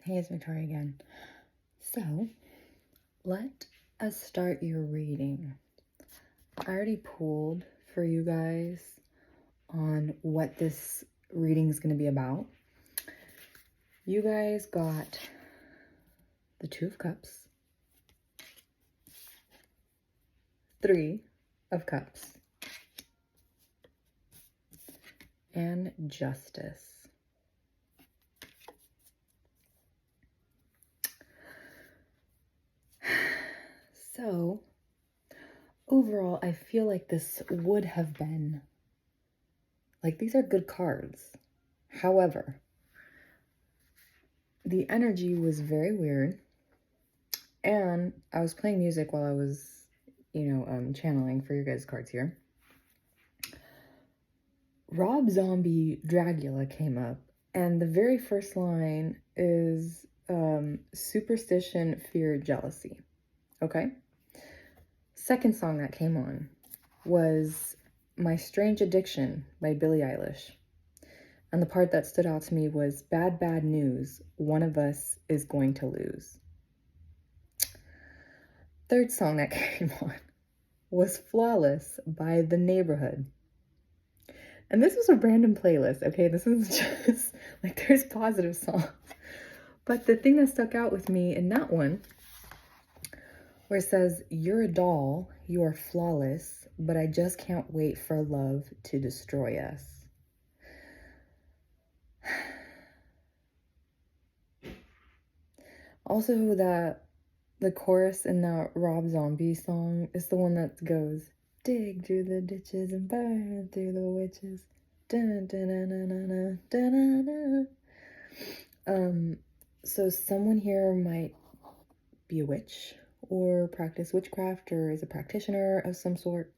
Hey, it's Victoria again. So, let us start your reading. I already pulled for you guys on what this reading is going to be about. You guys got the Two of Cups, Three of Cups, and Justice. So, overall, I feel like this would have been, like, these are good cards. However, the energy was very weird, and I was playing music while I was, channeling for your guys' cards here. Rob Zombie Dragula came up, and the very first line is superstition, fear, jealousy. Okay? Second song that came on was My Strange Addiction by Billie Eilish. And the part that stood out to me was bad, bad news. One of us is going to lose. Third song that came on was Flawless by The Neighborhood. And this was a random playlist, okay? This is just, like, there's positive songs. But the thing that stuck out with me in that one, where it says, you're a doll, you are flawless, but I just can't wait for love to destroy us. Also, the chorus in that Rob Zombie song is the one that goes, dig through the ditches and burn through the witches. So someone here might be a witch or practice witchcraft or is a practitioner of some sort.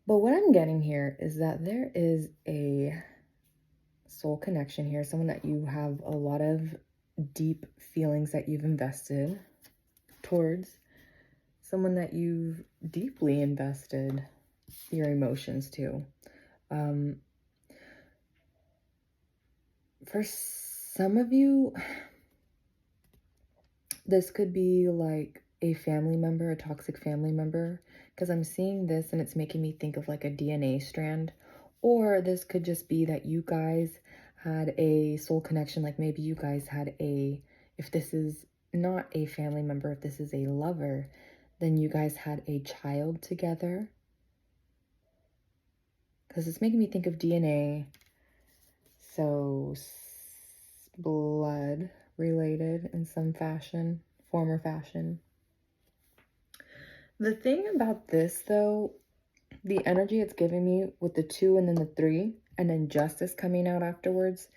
But what I'm getting here is that there is a soul connection here, someone that you have a lot of deep feelings that you've invested towards, someone that you've deeply invested your emotions to. For some of you, this could be like a family member, a toxic family member, because I'm seeing this and it's making me think of like a DNA strand. Or this could just be that you guys had a soul connection, like maybe you guys had if this is not a family member, if this is a lover, then you guys had a child together. Because it's making me think of DNA. So, blood related in some fashion, form or fashion. The thing about this, though, the energy it's giving me with the 2 and then the 3, and then justice coming out afterwards,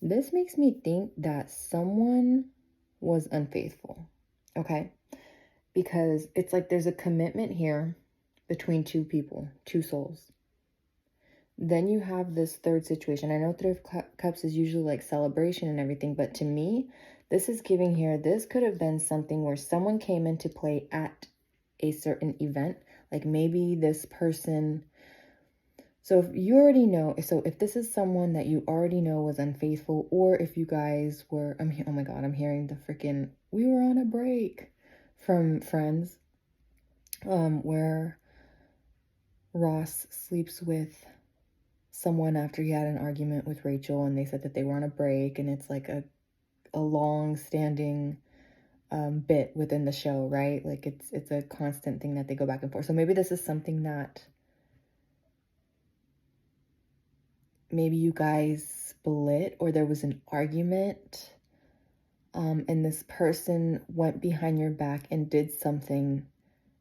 this makes me think that someone was unfaithful, okay? Because it's like there's a commitment here between 2 people, 2 souls. Then you have this third situation. I know Three of Cups is usually like celebration and everything, but to me, this is giving here, this could have been something where someone came into play at a certain event. Like maybe this person, so if you already know, so if this is someone that you already know was unfaithful, or if you guys were, oh my God, I'm hearing the freaking, we were on a break from Friends, where Ross sleeps with someone after he had an argument with Rachel, and they said that they were on a break, and it's like a long-standing bit within the show, right? Like it's a constant thing that they go back and forth. So maybe this is something that maybe you guys split, or there was an argument, and this person went behind your back and did something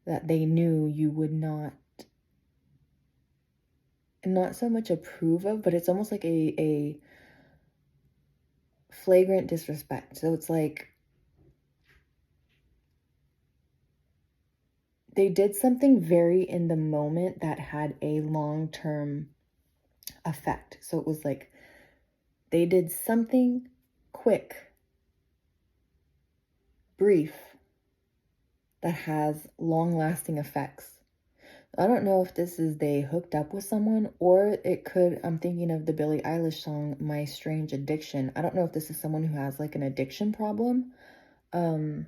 that they knew you would not so much approve of, but it's almost like a flagrant disrespect. So it's like they did something very in the moment that had a long-term effect. So it was like they did something quick, brief, that has long-lasting effects. I don't know if this is they hooked up with someone, or it could, I'm thinking of the Billie Eilish song, My Strange Addiction. I don't know if this is someone who has like an addiction problem. Because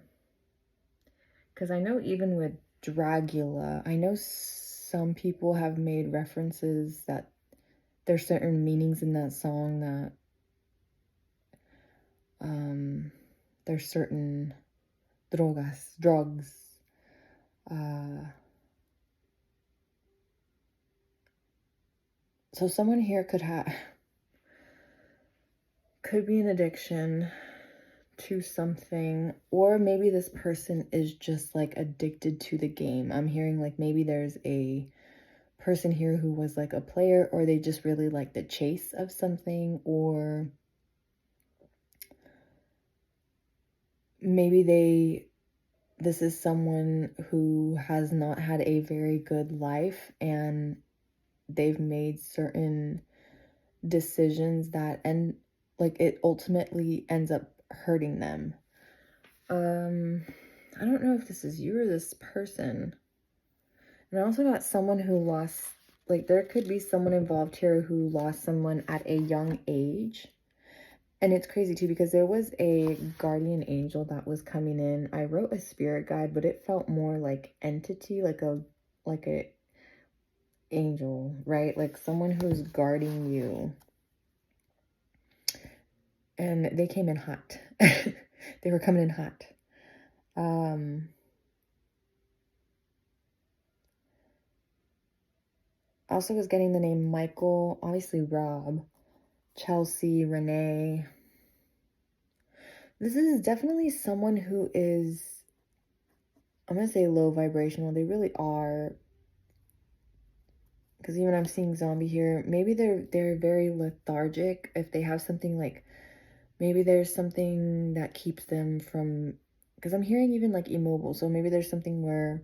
I know even with Dragula, I know some people have made references that there's certain meanings in that song that there's certain drugs. So someone here could be an addiction to something, or maybe this person is just like addicted to the game. I'm hearing like maybe there's a person here who was like a player, or they just really like the chase of something, or maybe this is someone who has not had a very good life and they've made certain decisions that end, like it ultimately ends up hurting them. I don't know if this is you or this person. And I also got someone who lost, like there could be someone involved here who lost someone at a young age. And it's crazy too, because there was a guardian angel that was coming in. I wrote a spirit guide, but it felt more like entity, like a angel, right? Like someone who's guarding you. And they came in hot. They were coming in hot. Also was getting the name Michael, obviously Rob, Chelsea, Renee. This is definitely someone who is, I'm going to say low vibrational. They really are. Because even I'm seeing zombie here. Maybe they're very lethargic. If they have something like, maybe there's something that keeps them from, because I'm hearing even like immobile. So maybe there's something where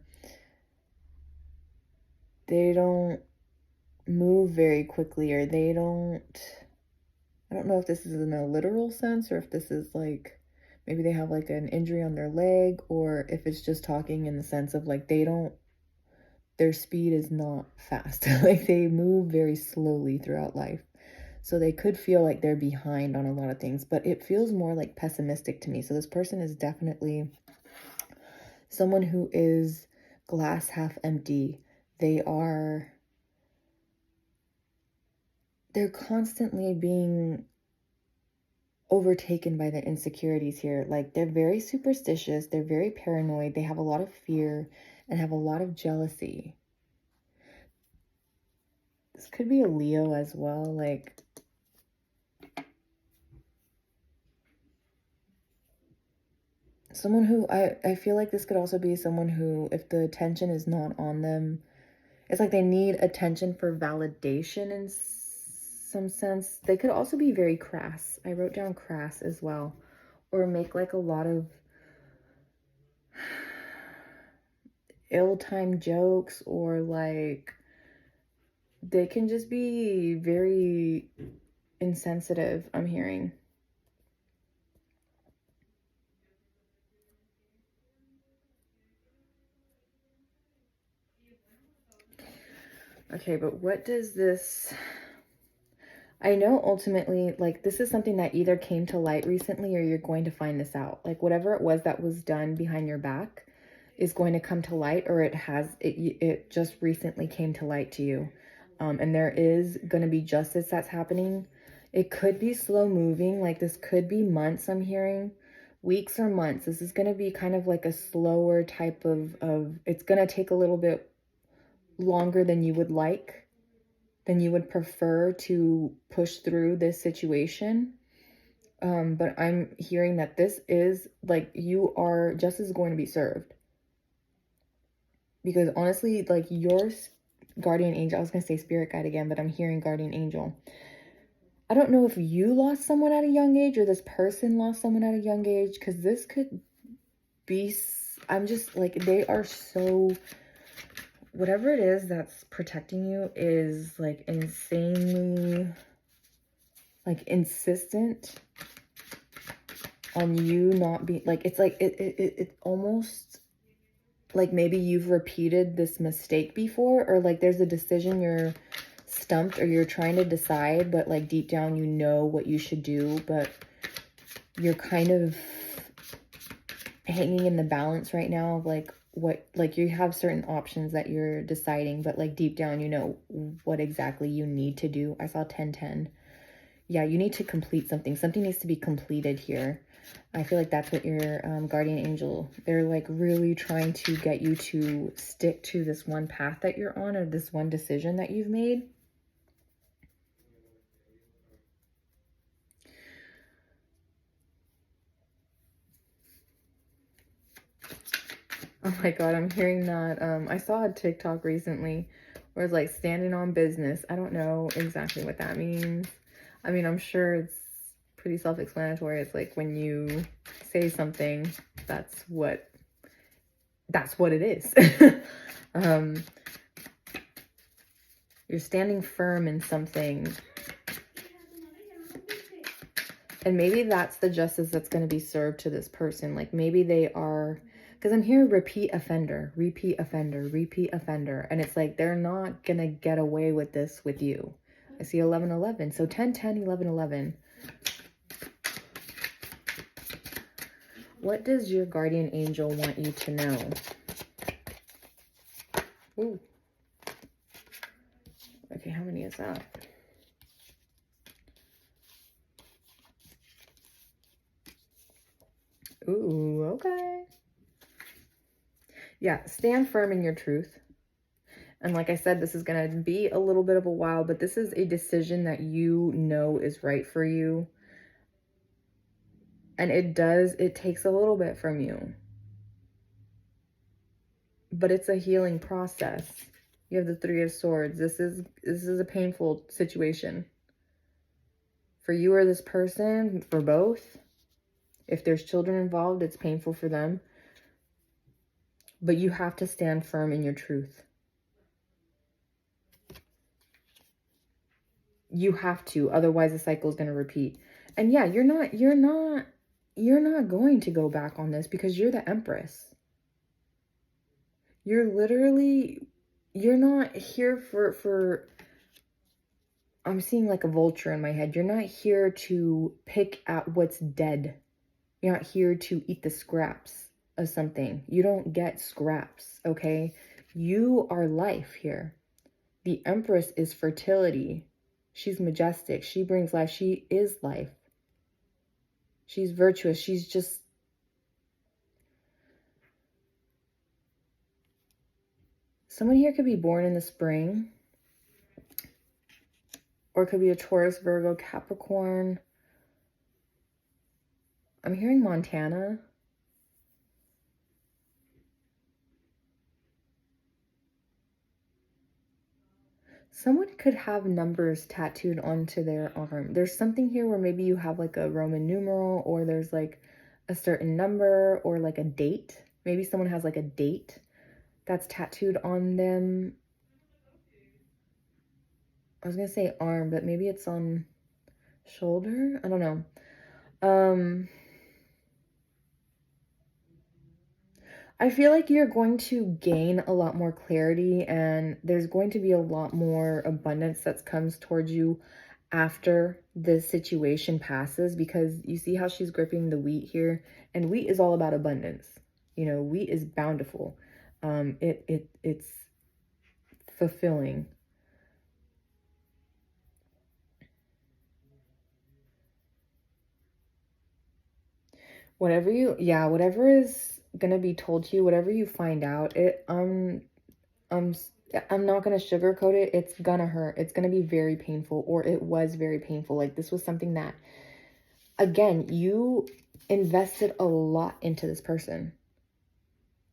they don't move very quickly, or they don't, I don't know if this is in a literal sense, or if this is like, maybe they have like an injury on their leg, or if it's just talking in the sense of like their speed is not fast. Like they move very slowly throughout life. So they could feel like they're behind on a lot of things, but it feels more like pessimistic to me. So this person is definitely someone who is glass half empty. They're constantly being overtaken by their insecurities here. Like they're very superstitious, they're very paranoid, they have a lot of fear and have a lot of jealousy. This could be a Leo as well, like someone who I feel like this could also be someone who, if the attention is not on them, it's like they need attention for validation in some sense. They could also be very crass. I wrote down crass as well, or make like a lot of ill-timed jokes, or like they can just be very insensitive, I'm hearing. Okay, but what does this, I know ultimately, like, this is something that either came to light recently, or you're going to find this out. Like, whatever it was that was done behind your back is going to come to light, or it just recently came to light to you. And there is going to be justice that's happening. It could be slow moving, like this could be months, I'm hearing, weeks or months. This is going to be kind of like a slower type of it's going to take a little bit longer than you would like, than you would prefer to push through this situation. But I'm hearing that this is like, justice is going to be served. Because honestly, like your guardian angel, I was going to say spirit guide again, but I'm hearing guardian angel. I don't know if you lost someone at a young age, or this person lost someone at a young age, because this could be, I'm just like, they are so, whatever it is that's protecting you is like insanely like insistent on you not being like, it's like it almost like maybe you've repeated this mistake before, or like there's a decision you're stumped or you're trying to decide, but like deep down you know what you should do, but you're kind of hanging in the balance right now of like what, like you have certain options that you're deciding, but like deep down you know what exactly you need to do. I saw 1010. Yeah, you need to complete something. Something needs to be completed here. I feel like that's what your guardian angel, they're like really trying to get you to stick to this one path that you're on, or this one decision that you've made. Oh my God, I'm hearing that. I saw a TikTok recently where it's like standing on business. I don't know exactly what that means. I mean, I'm sure it's pretty self-explanatory. It's like when you say something, that's what it is. You're standing firm in something. And maybe that's the justice that's going to be served to this person. Like maybe they are, because I'm hearing repeat offender, repeat offender, repeat offender. And it's like they're not going to get away with this with you. I see 1111. So 10, 10, 11, 11. What does your guardian angel want you to know? Ooh. Okay, how many is that? Ooh, okay. Yeah, stand firm in your truth. And like I said, this is going to be a little bit of a while, but this is a decision that you know is right for you. And it takes a little bit from you. But it's a healing process. You have the Three of Swords. This is a painful situation. For you or this person, for both. If there's children involved, it's painful for them. But you have to stand firm in your truth. You have to, otherwise the cycle is going to repeat. And yeah, you're not going to go back on this because you're the Empress. You're not here for I'm seeing like a vulture in my head. You're not here to pick at what's dead. You're not here to eat the scraps of something. You don't get scraps, okay? You are life here. The Empress is fertility. She's majestic. She brings life. She is life. She's virtuous. She's just... Someone here could be born in the spring. Or it could be a Taurus, Virgo, Capricorn. I'm hearing Montana. Someone could have numbers tattooed onto their arm. There's something here where maybe you have like a Roman numeral, or there's like a certain number, or like a date. Maybe someone has like a date that's tattooed on them. I was gonna say arm, but maybe it's on shoulder. I don't know. I feel like you're going to gain a lot more clarity, and there's going to be a lot more abundance that comes towards you after this situation passes, because you see how she's gripping the wheat here, and wheat is all about abundance. You know, wheat is bountiful. It's fulfilling. Whatever is gonna be told to you, whatever you find out, I'm not gonna sugarcoat it. It's gonna hurt. It's gonna be very painful, or it was very painful. Like this was something that, again, you invested a lot into this person.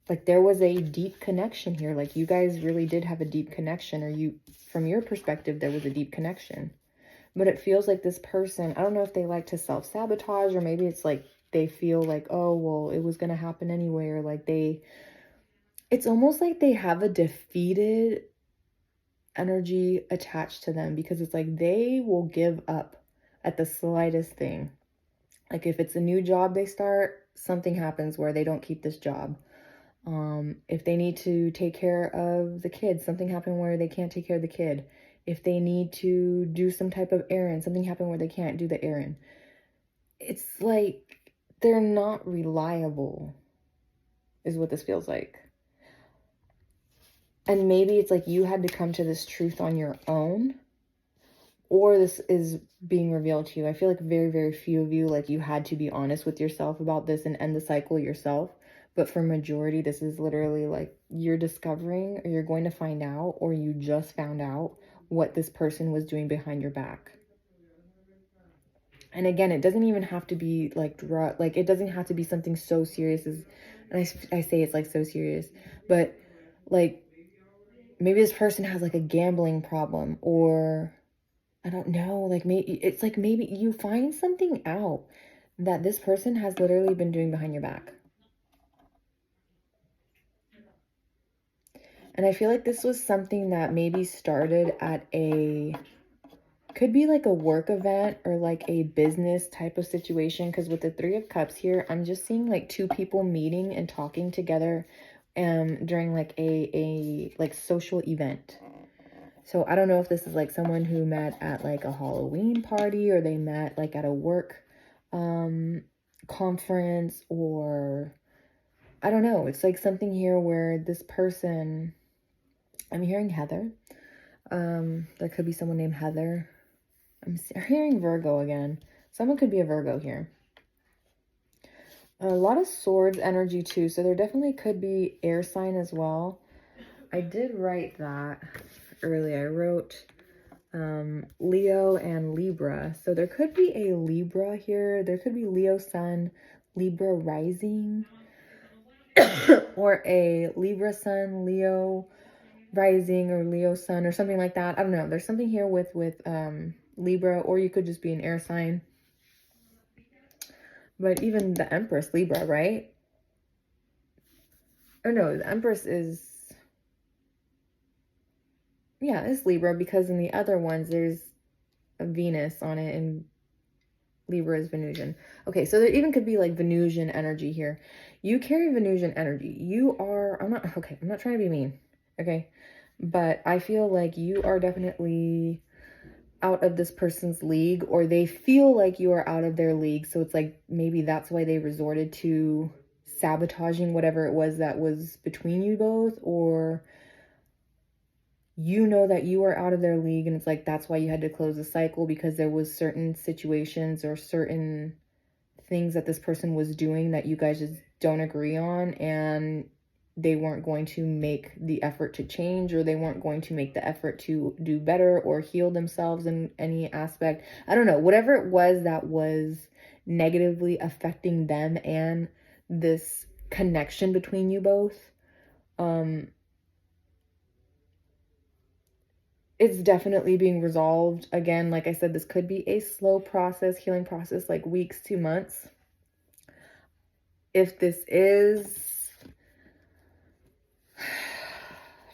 Like there was a deep connection here. Like you guys really did have a deep connection, or you, from your perspective, there was a deep connection. But it feels like this person, I don't know if they like to self-sabotage, or maybe it's like they feel like, oh, well, it was going to happen anyway. Or like it's almost like they have a defeated energy attached to them, because it's like they will give up at the slightest thing. Like if it's a new job they start, something happens where they don't keep this job. If they need to take care of the kid, something happened where they can't take care of the kid. If they need to do some type of errand, something happened where they can't do the errand. It's like they're not reliable, is what this feels like. And maybe it's like you had to come to this truth on your own, or this is being revealed to you. I feel like very, very few of you, like you had to be honest with yourself about this and end the cycle yourself. But for majority, this is literally like you're discovering, or you're going to find out, or you just found out what this person was doing behind your back. And again, it doesn't even have to be like drug, like it doesn't have to be something so serious as, and I say it's like so serious, but like maybe this person has like a gambling problem, or I don't know, like maybe it's like maybe you find something out that this person has literally been doing behind your back. And I feel like this was something that maybe started at could be like a work event or like a business type of situation. Because with the Three of Cups here, I'm just seeing like two people meeting and talking together during like a like social event. So I don't know if this is like someone who met at like a Halloween party, or they met like at a work conference, or I don't know. It's like something here where this person, I'm hearing Heather. There could be someone named Heather. I'm hearing Virgo again. Someone could be a Virgo here. A lot of swords energy too. So there definitely could be air sign as well. I did write that earlier. I wrote Leo and Libra. So there could be a Libra here. There could be Leo sun, Libra rising, or a Libra sun, Leo rising, or Leo sun, or something like that. I don't know. There's something here with Libra, or you could just be an air sign. But even the Empress, Libra, right? Oh no, the Empress is, yeah, it's Libra, because in the other ones there's a Venus on it, and Libra is Venusian. Okay, so there even could be like Venusian energy here. You carry Venusian energy. You are, I'm not trying to be mean, okay? But I feel like you are definitely out of this person's league, or they feel like you are out of their league. So it's like maybe that's why they resorted to sabotaging whatever it was that was between you both, or you know that you are out of their league, and it's like that's why you had to close the cycle, because there was certain situations or certain things that this person was doing that you guys just don't agree on, and they weren't going to make the effort to change, or they weren't going to make the effort to do better or heal themselves in any aspect. I don't know, whatever it was that was negatively affecting them and this connection between you both. It's definitely being resolved. Again, like I said, this could be a slow process, healing process, like weeks to months. If this is,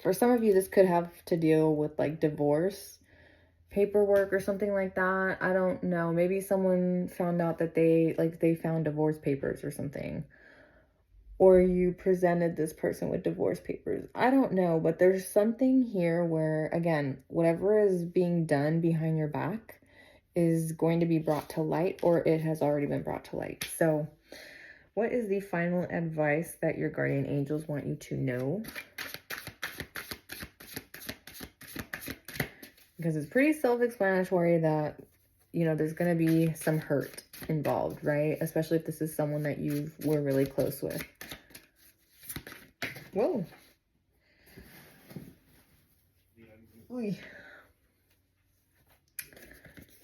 for some of you, this could have to deal with like divorce paperwork or something like that. I don't know. Maybe someone found out that they found divorce papers or something. Or you presented this person with divorce papers. I don't know, but there's something here where, again, whatever is being done behind your back is going to be brought to light, or it has already been brought to light. So what is the final advice that your guardian angels want you to know? Because it's pretty self-explanatory that, you know, there's going to be some hurt involved, right? Especially if this is someone that you were really close with. Whoa. Oy.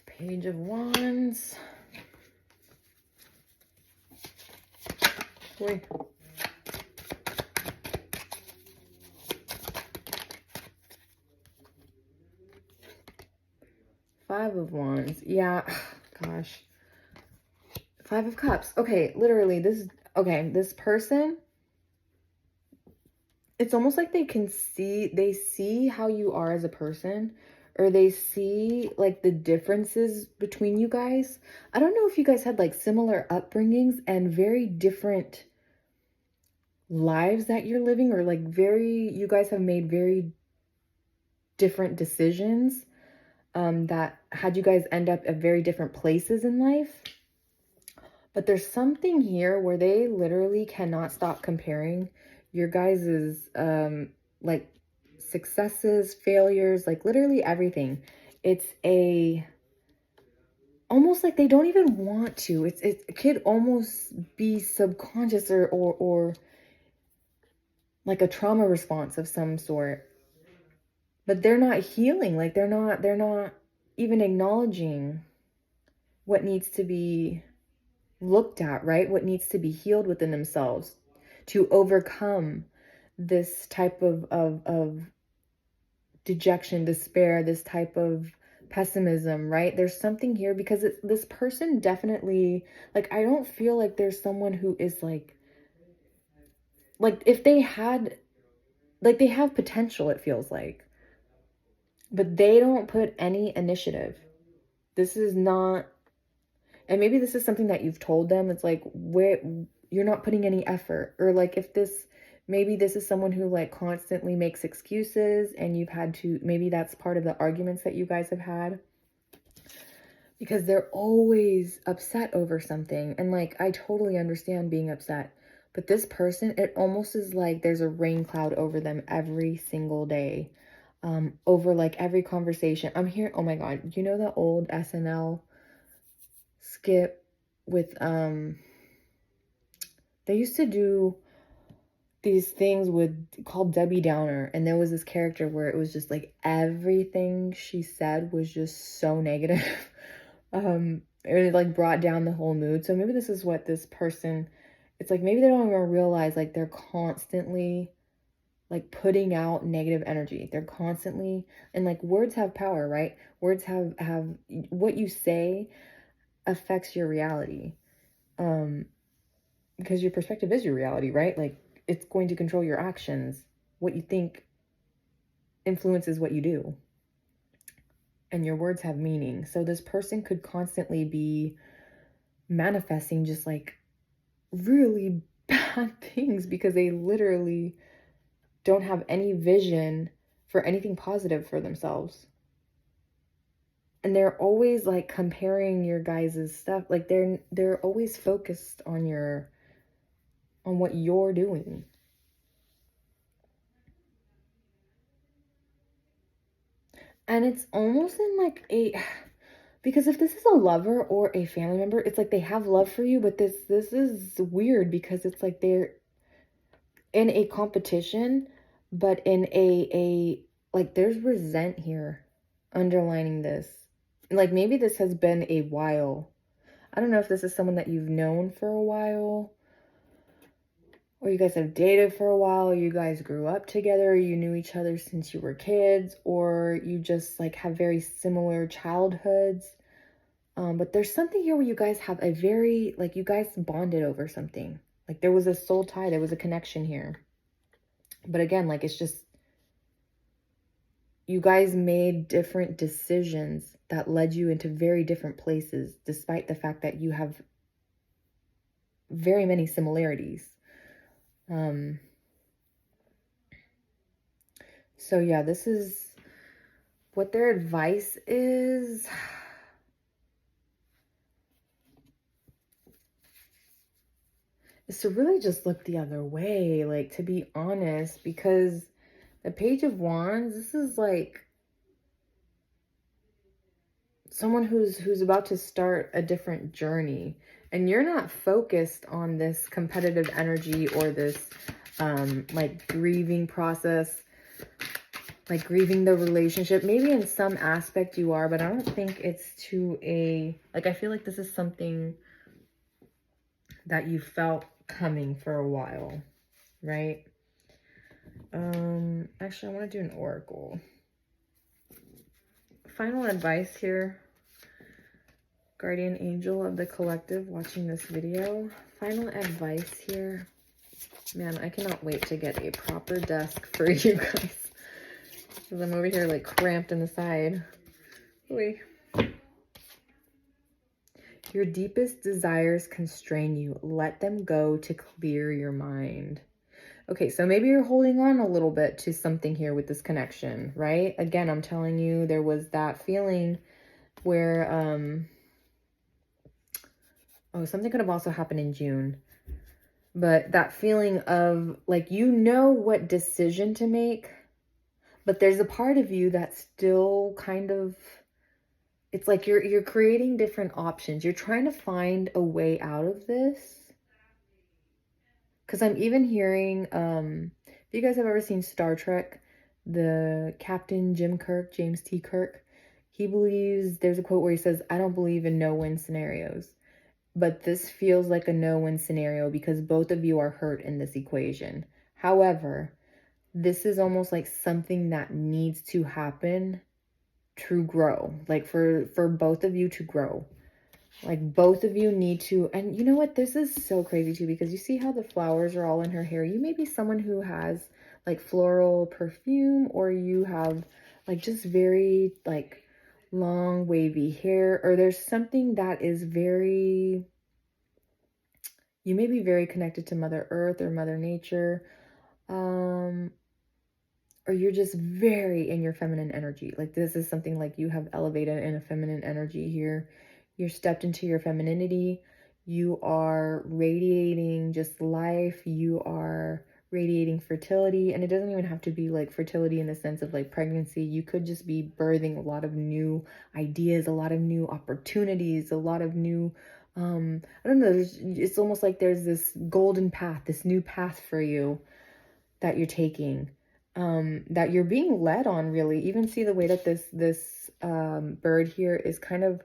Page of Wands. Oy. Five of Wands. Yeah. Gosh. Five of Cups. Okay, literally this person, it's almost like they see how you are as a person, or they see like the differences between you guys. I don't know if you guys had like similar upbringings and very different lives that you're living, or like you guys have made very different decisions that had you guys end up at very different places in life. But there's something here where they literally cannot stop comparing your guys's like successes, failures, like literally everything. It's a almost like they don't even want to. It could almost be subconscious or like a trauma response of some sort. But they're not healing. Like they're not even acknowledging what needs to be looked at, right? What needs to be healed within themselves to overcome this type of dejection, despair, this type of pessimism, right? There's something here because this person definitely, like, I don't feel like there's someone who is like if they had, like, they have potential, it feels like, but they don't put any initiative. This is not, and maybe this is something that you've told them. It's like, where you're not putting any effort, or like if this, maybe this is someone who like constantly makes excuses and you've had to, maybe that's part of the arguments that you guys have had, because they're always upset over something. And like, I totally understand being upset, but this person, it almost is like there's a rain cloud over them every single day, over like every conversation. I'm here. Oh my God. You know, the old SNL skit with, they used to do these things with called Debbie Downer, and there was this character where it was just like everything she said was just so negative. It like brought down the whole mood. So maybe this is what this person, it's like maybe they don't even realize like they're constantly like putting out negative energy. They're constantly, and like words have power, right? Words have what you say affects your reality. Because your perspective is your reality, right? Like, it's going to control your actions. What you think influences what you do. And your words have meaning. So this person could constantly be manifesting just like really bad things because they literally don't have any vision for anything positive for themselves. And they're always like comparing your guys' stuff. Like they're always focused on what you're doing. And it's almost in like because if this is a lover or a family member, it's like they have love for you, but this is weird because it's like they're in a competition, but in a like there's resent here underlining this. Like maybe this has been a while. I don't know if this is someone that you've known for a while, or you guys have dated for a while, you guys grew up together, you knew each other since you were kids, or you just like have very similar childhoods. But there's something here where you guys have a very, like, you guys bonded over something. Like there was a soul tie, there was a connection here. But again, like it's just, you guys made different decisions that led you into very different places, despite the fact that you have very many similarities. So yeah, this is what their advice is. Is to really just look the other way, like, to be honest, because the Page of Wands, this is like someone who's about to start a different journey, and you're not focused on this competitive energy or this like grieving process, like grieving the relationship. Maybe in some aspect you are, but I don't think it's to a, like, I feel like this is something that you felt coming for a while, right? Actually, I want to do an oracle. Final advice here, guardian angel of the collective watching this video. Final advice here. Man, I cannot wait to get a proper desk for you guys, because I'm over here like cramped in the side. Ooh. Your deepest desires constrain you. Let them go to clear your mind. Okay, so maybe you're holding on a little bit to something here with this connection, right? Again, I'm telling you, there was that feeling where, oh, something could have also happened in June. But that feeling of like, you know what decision to make, but there's a part of you that's still kind of, it's like you're creating different options. You're trying to find a way out of this. Because I'm even hearing, if you guys have ever seen Star Trek, the Captain Jim Kirk, James T. Kirk, he believes, there's a quote where he says, I don't believe in no-win scenarios. But this feels like a no-win scenario because both of you are hurt in this equation. However, this is almost like something that needs to happen to grow, like for both of you to grow. Like both of you need to, and you know what, this is so crazy too, because you see how the flowers are all in her hair. You may be someone who has like floral perfume, or you have like just very like long wavy hair, or there's something that is very, you may be very connected to Mother Earth or Mother Nature, or you're just very in your feminine energy. Like this is something like you have elevated in a feminine energy here. You're stepped into your femininity. You are radiating just life. You are radiating fertility. And it doesn't even have to be like fertility in the sense of like pregnancy. You could just be birthing a lot of new ideas, a lot of new opportunities, a lot of new, I don't know, it's almost like there's this golden path, this new path for you that you're taking, that you're being led on, really. Even see the way that this bird here is kind of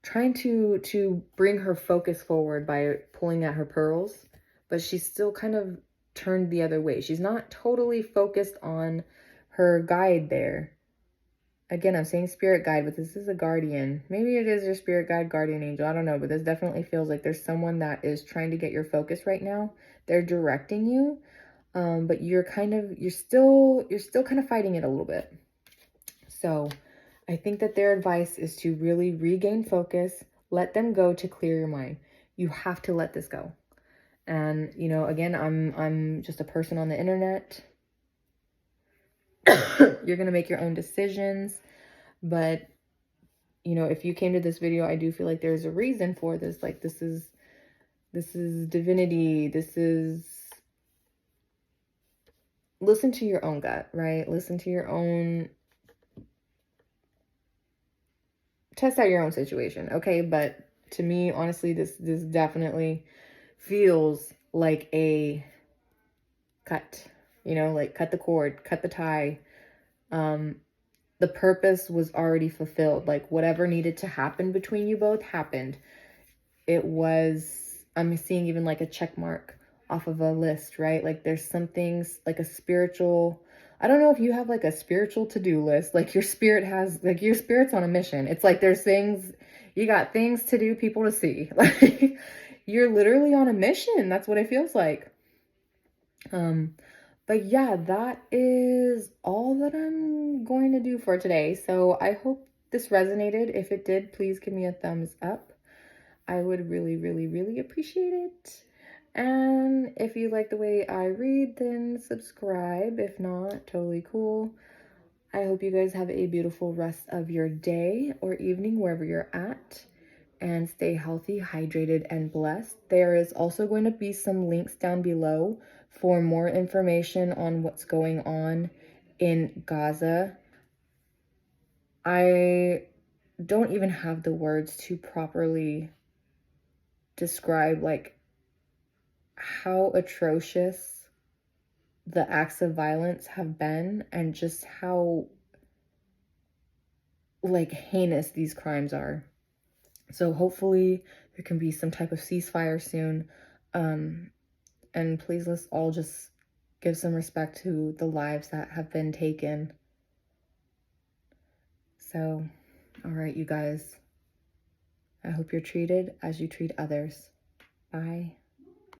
trying to bring her focus forward by pulling at her pearls, but she's still kind of turned the other way. She's not totally focused on her guide there. Again, I'm saying spirit guide, but this is a guardian. Maybe it is your spirit guide, guardian angel. I don't know, but this definitely feels like there's someone that is trying to get your focus right now. They're directing you. But you're still kind of fighting it a little bit. So I think that their advice is to really regain focus, let them go to clear your mind. You have to let this go. And, you know, again, I'm just a person on the internet. You're going to make your own decisions. But, you know, if you came to this video, I do feel like there's a reason for this. Like, this is divinity. This is, listen to your own gut, right? Listen to your own, test out your own situation, okay? But to me, honestly, this definitely feels like a cut, you know, like cut the cord, cut the tie. The purpose was already fulfilled. Like whatever needed to happen between you both happened. It was, I'm seeing even like a check mark off of a list, right? Like there's some things like a spiritual, I don't know if you have like a spiritual to-do list, like your spirit has, like your spirit's on a mission. It's like there's things, you got things to do, people to see. Like you're literally on a mission. That's what it feels like. But yeah, that is all that I'm going to do for today. So I hope this resonated. If it did, please give me a thumbs up. I would really, really, really appreciate it. And if you like the way I read, then subscribe. If not, totally cool. I hope you guys have a beautiful rest of your day or evening, wherever you're at. And stay healthy, hydrated, and blessed. There is also going to be some links down below for more information on what's going on in Gaza. I don't even have the words to properly describe like how atrocious the acts of violence have been and just how like heinous these crimes are. So hopefully there can be some type of ceasefire soon. And please, let's all just give some respect to the lives that have been taken. So, all right, you guys. I hope you're treated as you treat others. Bye.